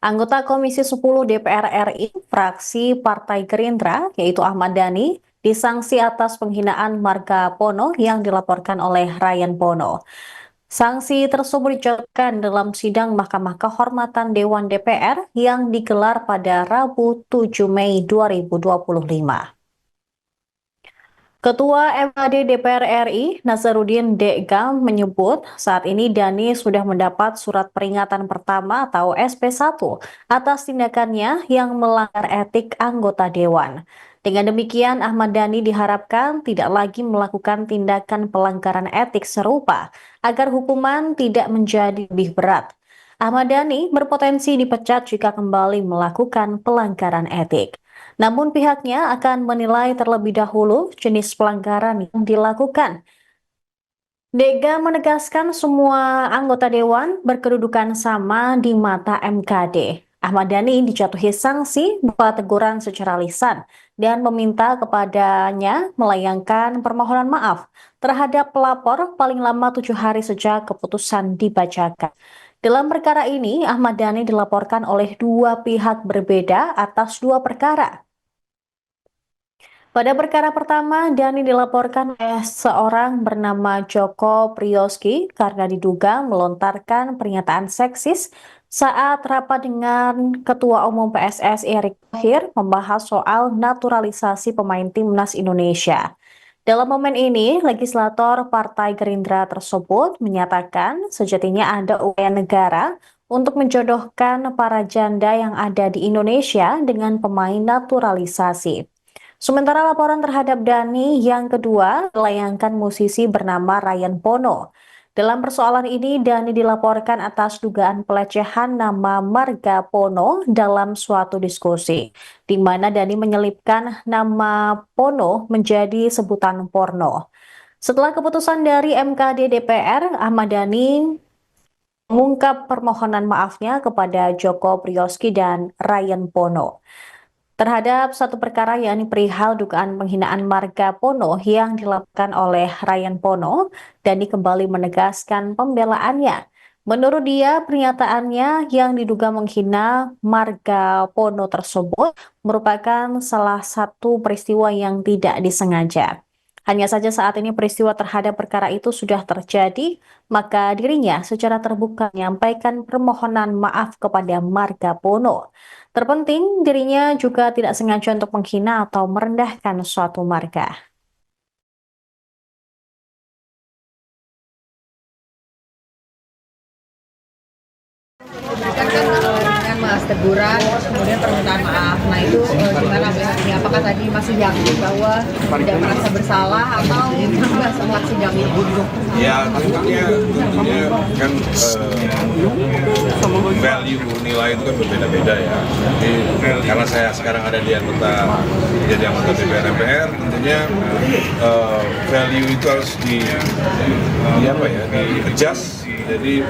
Anggota Komisi 10 DPR RI, fraksi Partai Gerindra, yaitu Ahmad Dhani, disanksi atas penghinaan marga Pono yang dilaporkan oleh Ryan Pono. Sanksi tersebut dijatuhkan dalam sidang Mahkamah Kehormatan Dewan DPR yang digelar pada Rabu 7 Mei 2025. Ketua MKD DPR RI, Nazaruddin Dekgam, menyebut saat ini Dhani sudah mendapat surat peringatan pertama atau SP1 atas tindakannya yang melanggar etik anggota Dewan. Dengan demikian, Ahmad Dhani diharapkan tidak lagi melakukan tindakan pelanggaran etik serupa agar hukuman tidak menjadi lebih berat. Ahmad Dhani berpotensi dipecat jika kembali melakukan pelanggaran etik. Namun pihaknya akan menilai terlebih dahulu jenis pelanggaran yang dilakukan. Dega menegaskan semua anggota dewan berkedudukan sama di mata MKD. Ahmad Dhani dijatuhi sanksi berupa teguran secara lisan dan meminta kepadanya melayangkan permohonan maaf terhadap pelapor paling lama 7 hari sejak keputusan dibacakan. Dalam perkara ini, Ahmad Dhani dilaporkan oleh dua pihak berbeda atas dua perkara. Pada perkara pertama, Dhani dilaporkan oleh seorang bernama Joko Priyoski karena diduga melontarkan pernyataan seksis saat rapat dengan Ketua Umum PSSI Erick Thohir membahas soal naturalisasi pemain Timnas Indonesia. Dalam momen ini, legislator Partai Gerindra tersebut menyatakan sejatinya ada upaya negara untuk menjodohkan para janda yang ada di Indonesia dengan pemain naturalisasi. Sementara laporan terhadap Dhani yang kedua dilayangkan musisi bernama Ryan Pono. Dalam persoalan ini, Dhani dilaporkan atas dugaan pelecehan nama marga Pono dalam suatu diskusi, di mana Dhani menyelipkan nama Pono menjadi sebutan porno. Setelah keputusan dari MKD DPR, Ahmad Dhani mengungkap permohonan maafnya kepada Joko Priyoski dan Ryan Pono terhadap satu perkara yakni perihal dugaan penghinaan marga Pono yang dilakukan oleh Ryan Pono. Dhani kembali menegaskan pembelaannya. Menurut dia, pernyataannya yang diduga menghina marga Pono tersebut merupakan salah satu peristiwa yang tidak disengaja. Hanya saja saat ini peristiwa terhadap perkara itu sudah terjadi, maka dirinya secara terbuka menyampaikan permohonan maaf kepada marga Pono. Terpenting, dirinya juga tidak sengaja untuk menghina atau merendahkan suatu marga. Dengan mas teguran, kemudian permintaan maaf. Nah itu gimana melihatnya? Apakah tadi masih yakin bahwa tidak merasa bersalah atau juga sempat sidang itu? Ya tentunya kan value nilai itu kan berbeda-beda ya. Jadi karena saya sekarang ada di jadi anggota DPR MPR, tentunya value itu harus di adjust. Jadi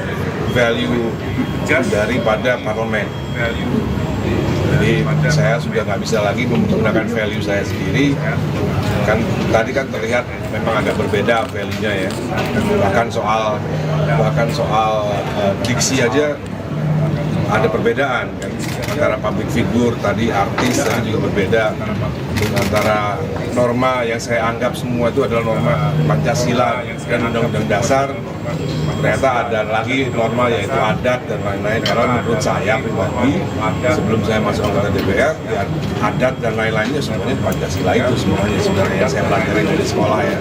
value daripada parlemen. Jadi saya sudah nggak bisa lagi menggunakan value saya sendiri. Kan tadi kan terlihat memang agak berbeda value-nya ya. Bahkan soal diksi aja ada perbedaan kan antara public figure tadi artis tadi juga berbeda antara norma yang saya anggap semua itu adalah norma Pancasila dan Undang-Undang Dasar, ternyata ada lagi norma yaitu adat dan lain-lain. Karena menurut saya pribadi sebelum saya masuk anggota DPR ya adat dan lain-lainnya semuanya Pancasila itu semuanya sebenarnya yang saya pelajari dari sekolah ya.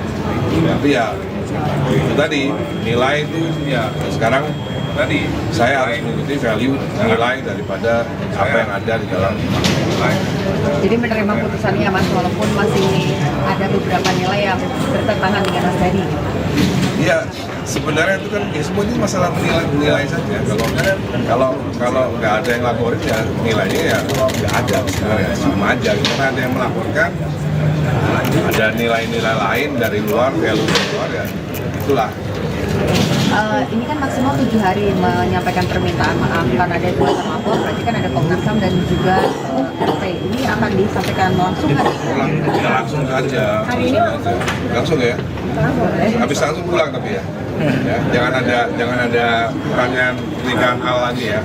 Tapi ya itu tadi nilai itu ya sekarang saya harus mengikuti value nilai daripada apa yang ada di dalam nilai. Jadi menerima putusannya mas, walaupun masih ada beberapa nilai yang bertentangan dengan mas Dhani. Iya, sebenarnya itu kan ya semua ini masalah nilai saja. Kalau nggak ada yang laporin ya nilainya ya nggak ada sebenarnya, sama aja. Karena ada yang melaporkan, ada nilai-nilai lain dari luar, value dari luar ya itulah. Ini kan maksimal 7 hari menyampaikan permintaan maaf karena ada dua terlapor, berarti kan ada Komnas HAM dan juga RT. Ini akan disampaikan langsung kan? Langsung saja. Hari ini langsung ya. Habis langsung pulang tapi ya. Jangan ada pertanyaan pernikahan hal lagi ya.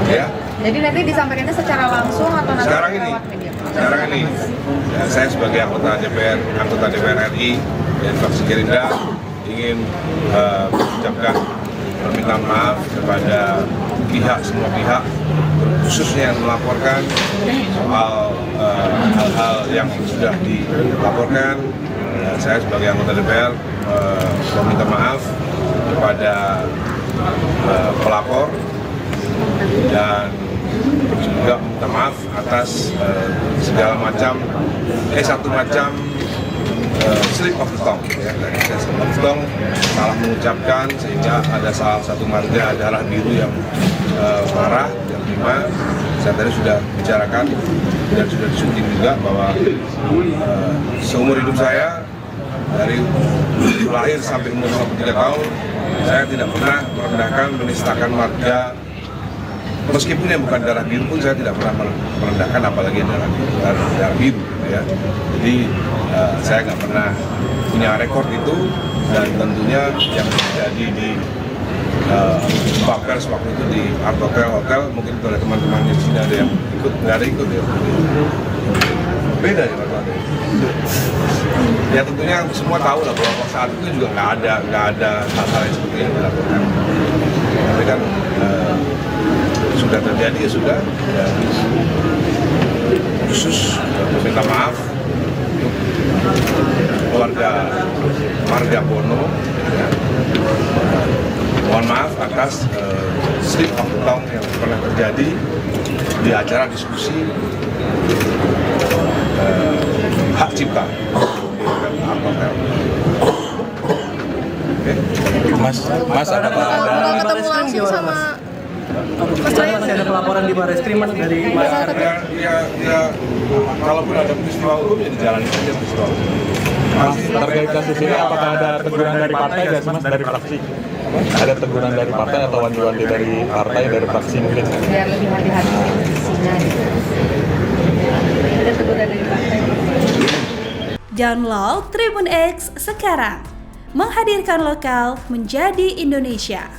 Ya. Jadi nanti disampaikannya secara langsung atau nanti Sekarang ini, lewat media? sekarang ini, ya, saya sebagai anggota DPR RI dan fraksi Gerindra ingin mengucapkan permintaan maaf kepada semua pihak, khususnya yang melaporkan soal hal-hal yang sudah dilaporkan. Saya sebagai anggota DPR meminta maaf kepada pelapor dan juga minta maaf atas segala macam satu macam slip of the tongue, ya. Slip of the tongue, salah mengucapkan sehingga ada salah satu marga darah biru yang marah, yang lima. Saya tadi sudah bicarakan dan sudah disunting juga bahwa seumur hidup saya dari lahir sampai umur 23 tahun saya tidak pernah merendahkan, menistakan marga. Meskipun yang bukan darah biru pun saya tidak pernah merendahkan, apalagi darah biru, ya. Jadi saya nggak pernah punya rekor itu, dan tentunya yang terjadi di Pers waktu itu di Art Hotel, mungkin kalau teman-teman di sini ada yang ikut, nggak ada ikut ya. Beda ya Pak. Ya tentunya semua tahu lah bahwa saat itu juga nggak ada hal-hal yang seperti yang dilakukan. Tapi kan sudah terjadi ya sudah. Ya, khusus meminta maaf untuk keluarga Marga Bono. Ya. Mohon maaf atas slip of the tongue yang pernah terjadi di acara diskusi hak cipta. Mas apakah ada ketemu langsung sama masih ada pelaporan di Barreskrim Mas dari Mas Ya, kalaupun ada peristiwa hukum ya dijalani saja peristiwa hukum. terkait kasus ini apakah ada teguran dari partai nggak sih Mas, dari fraksi? Ada teguran dari partai atau wanti-wanti dari partai, dari fraksi mungkin? Biar lebih hati-hati diskusinya gitu. Ada teguran dari partai. Download Tribun X sekarang, menghadirkan lokal menjadi Indonesia.